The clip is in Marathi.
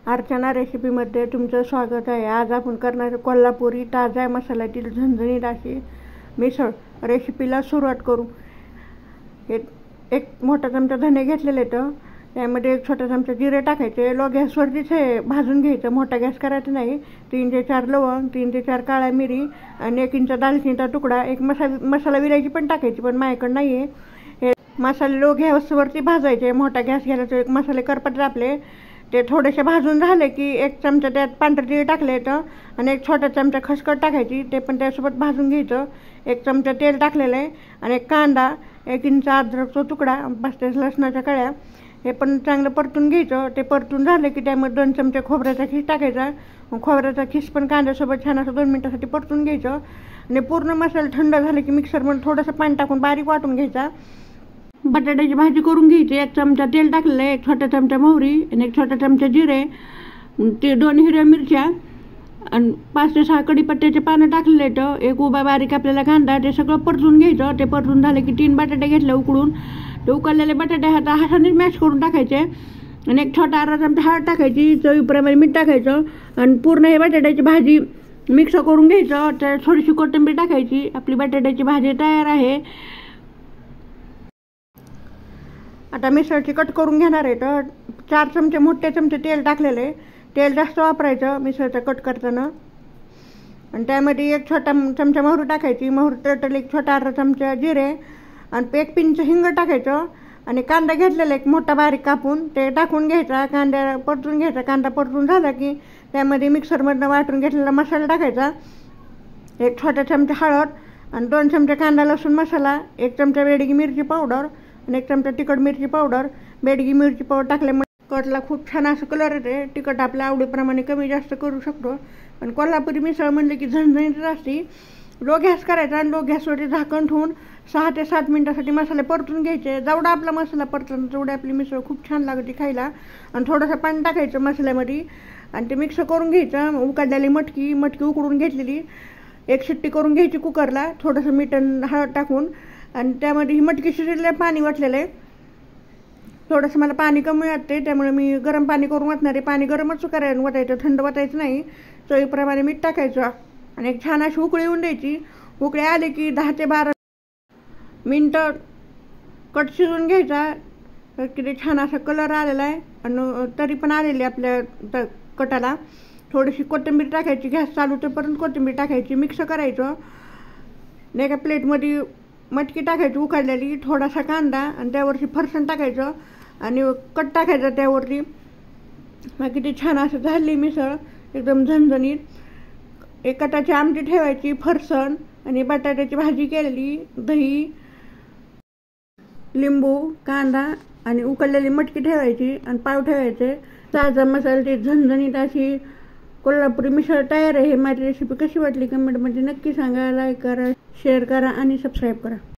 अर्चना रेसिपीमध्ये तुमचं स्वागत आहे। आज आपण करणार कोल्हापुरी ताजा मसाल्यातील झणझणीत अशी मिसळ रेसिपीला सुरुवात करू। एक मोठा चमचा धने घेतलेले, तर त्यामध्ये एक छोटा चमचा जिरे टाकायचे। लो गॅसवरतीच हे भाजून घ्यायचं, मोठा गॅस करायचा नाही। 3 ते 4 लवंग, 3 ते 4 काळ्या मिरी आणि 1 इंच दालचिनीचा तुकडा। एक मसाला विलायची पण टाकायची, पण माझ्याकडे नाही आहे। हे मसाले लो गॅसवरती भाजायचे। मोठा गॅस घ्यायचा, एक मसाले करपत आपले ते थोडेसे भाजून झाले की 1 चमचा त्यात पांढरे तीळ टाकले तर आणि 1 छोटा चमचा खसखस टाकायची, ते पण त्यासोबत भाजून घ्यायचं। 1 चमचा तेल टाकलेलं आहे आणि 1 कांदा, 1 इंच अद्रकचा तुकडा, 5 ते 6 लसणाच्या कळ्या, हे पण चांगलं परतून घ्यायचं। ते परतून झाले की त्यामध्ये 2 चमचे खोबऱ्याचा खीस टाकायचा। खोबऱ्याचा खीस पण कांद्यासोबत छान असं 2 मिनिटासाठी परतून घ्यायचं आणि पूर्ण मसाला थंड झाले की मिक्सरमध्ये थोडंसं पाणी टाकून बारीक वाटून घ्यायचा। बटाट्याची भाजी करून घ्यायची। 1 चमचा तेल टाकलेलं आहे, 1 छोटा चमचा मोहरी आणि 1 छोटा चमचा जिरे, ते 2 हिरव्या मिरच्या आणि 5 ते 6 कढीपत्त्याचे पानं टाकलेले आहेत। 1 उभा बारीक आपल्याला कांदा, ते सगळं परतून घ्यायचं। ते परतून झाले की 3 बटाटे घेतले उकडून, ते उकडलेले बटाटे हातानेच मॅश करून टाकायचे आणि 1 छोटा अर्धा चमचा हळद टाकायची, चवीप्रमाणे मीठ टाकायचं आणि पूर्ण हे बटाट्याची भाजी मिक्स करून घ्यायचं। तर थोडीशी कोथिंबीर टाकायची। आपली बटाट्याची भाजी तयार आहे। आता मिसळची कट करून घेणार आहे, तर 4 चमचे मोठे चमचे तेल टाकलेले। तेल जास्त वापरायचं मिसळचं कट करताना आणि त्यामध्ये 1 छोटा चमचा मोहरी टाकायची। मोहरी तळतळली 1 छोटा अर्धा चमचा जिरे आणि 1 पिंच हिंग टाकायचं आणि कांदा घेतलेला 1 मोठा बारीक कापून ते टाकून घ्यायचा। कांदा परतून घ्यायचा। कांदा परतून झाला की त्यामध्ये मिक्सरमधनं वाटून घेतलेला मसाला टाकायचा। 1 छोटा चमचा हळद आणि 2 चमचे कांदा लसूण मसाला, 1 चमचा बेडगी मिरची पावडर आणि 1 चमचा तिखट मिरची पावडर। बेडगी मिरची पावडर टाकल्यामुळे कटला खूप छान असं कलर येते। तिखट आपल्या आवडीप्रमाणे कमी जास्त करू शकतो, पण कोल्हापुरी मिसळ म्हणले की झणझणीत असते। लो गॅस करायचा आणि लो गॅसवरती झाकण ठेवून 6 ते 7 मिनिटासाठी मसाले परतून घ्यायचे। जेवढा आपला मसाला परतला तेवढी आपली मिसळ खूप छान लागते खायला। आणि थोडंसं पाणी टाकायचं मसाल्यामध्ये आणि ते मिक्स करून घ्यायचं। उकडलेली मटकी उकडून घेतलेली 1 शिट्टी करून घ्यायची कुकरला, थोडंसं मीठ आणि हळद टाकून आणि त्यामध्ये ही मटकी शिजलेलं पाणी वाटलेलं आहे। थोडंसं मला पाणी कमी वाटते, त्यामुळे मी गरम पाणी करून वाटणार आहे। पाणी गरमच वाटायचं, थंड वाटायचं नाही। चवीप्रमाणे मीठ टाकायचं आणि एक छान अशी उकळी येऊन द्यायची। उकळी आली की 10 ते 12 मिनटं कट शिजून घ्यायचा। तर किती छान असा कलर आलेला आहे आणि तरी पण आलेली आपल्या कटाला। थोडीशी कोथिंबीर टाकायची, गॅस चालू तेपर्यंत कोथिंबीर टाकायची, मिक्स करायचं। एका प्लेटमध्ये मटकी टाकायची उकडलेली, थोडासा कांदा आणि त्यावरती फरसाण टाकायचं आणि कट टाकायचा त्यावरती। मग किती छान असं झाली मिसळ, एकदम झणझणीत। 1 कटाची आमटी ठेवायची, फरसाण आणि बटाट्याची भाजी केलेली, दही, लिंबू, कांदा आणि उकडलेली मटकी ठेवायची आणि पाव ठेवायचे। ताजा मसाल्याची झणझणीत अशी कोल्हापुरी मिसळ तयार आहे। माझी रेसिपी कशी वाटली कमेंटमध्ये नक्की सांगा। लाईक करा, शेअर करा आणि सबस्क्राईब करा।